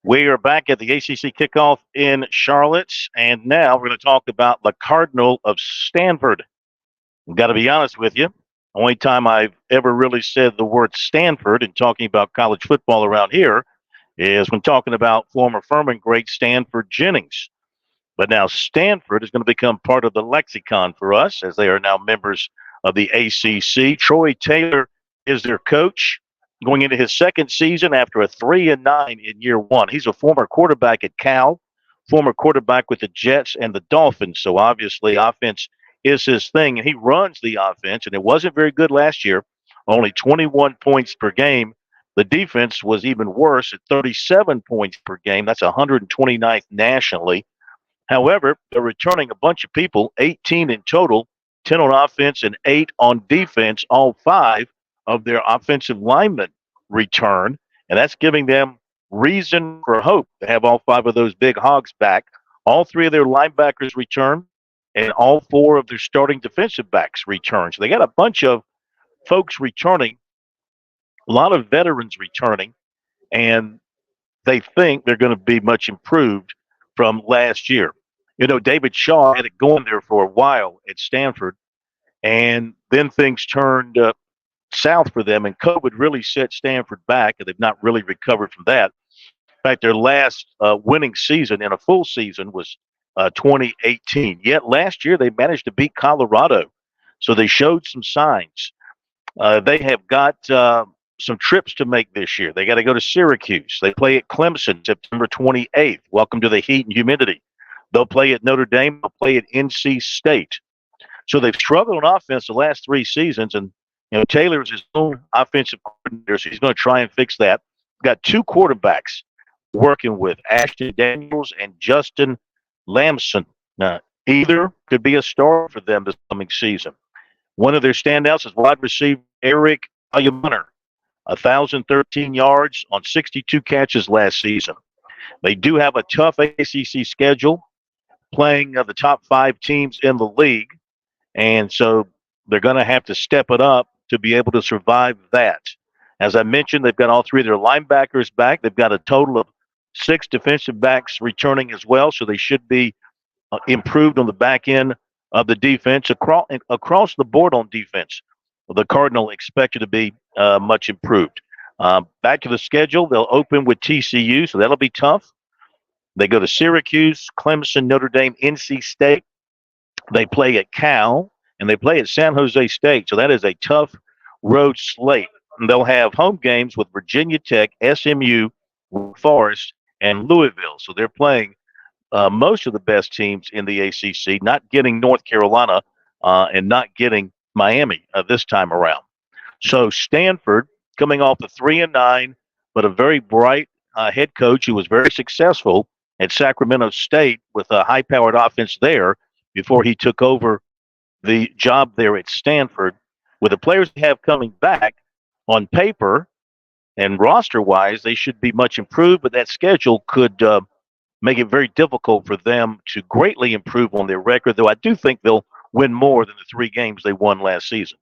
We are back at the ACC kickoff in Charlotte, and now we're going to talk about the Cardinal of Stanford. I've got to be honest with you. Only time I've ever really said the word Stanford in talking about college football around here is when talking about former Furman great Stanford Jennings. But now Stanford is going to become part of the lexicon for us as they are now members of the ACC. Troy Taylor is their coach going into his second season after a 3-9 in year one. He's a former quarterback at Cal, former quarterback with the Jets and the Dolphins. So obviously offense is his thing, and he runs the offense, and it wasn't very good last year, only 21 points per game. The defense was even worse at 37 points per game. That's 129th nationally. However, they're returning a bunch of people, 18 in total, 10 on offense and 8 on defense. All 5 of their offensive linemen return, and that's giving them reason for hope to have all 5 of those big hogs back. All 3 of their linebackers return, and all 4 of their starting defensive backs return. So they got a bunch of folks returning, a lot of veterans returning, and they think they're going to be much improved from last year. You know, David Shaw had it going there for a while at Stanford, and then things turned south for them, and COVID really set Stanford back, and they've not really recovered from that. In fact, their last winning season in a full season was 2018. Yet last year they managed to beat Colorado, so they showed some signs. They have got some trips to make this year. They got to go to Syracuse. They play at Clemson September 28th. Welcome to the heat and humidity. They'll play at Notre Dame. They'll play at NC State. So they've struggled on offense the last 3 seasons, and Taylor is his own offensive coordinator, so he's going to try and fix that. Got 2 quarterbacks working with Ashton Daniels and Justin Lamson. Now, either could be a star for them this coming season. One of their standouts is wide receiver Eric Ayumunner, 1,013 yards on 62 catches last season. They do have a tough ACC schedule, playing the top 5 teams in the league, and so they're going to have to step it up to be able to survive that. As I mentioned, they've got all 3 of their linebackers back. They've got a total of 6 defensive backs returning as well, so they should be improved on the back end of the defense. Across the board on defense, the Cardinal expected to be much improved. Back to the schedule, they'll open with TCU, so that'll be tough. They go to Syracuse, Clemson, Notre Dame, NC State. They play at Cal, and they play at San Jose State, so that is a tough road slate. And they'll have home games with Virginia Tech, SMU, Forest, and Louisville. So they're playing most of the best teams in the ACC, not getting North Carolina and not getting Miami this time around. So Stanford, coming off the 3-9, but a very bright head coach who was very successful at Sacramento State with a high-powered offense there before he took over the job there at Stanford. With the players they have coming back on paper and roster-wise, they should be much improved, but that schedule could make it very difficult for them to greatly improve on their record, though I do think they'll win more than the 3 games they won last season.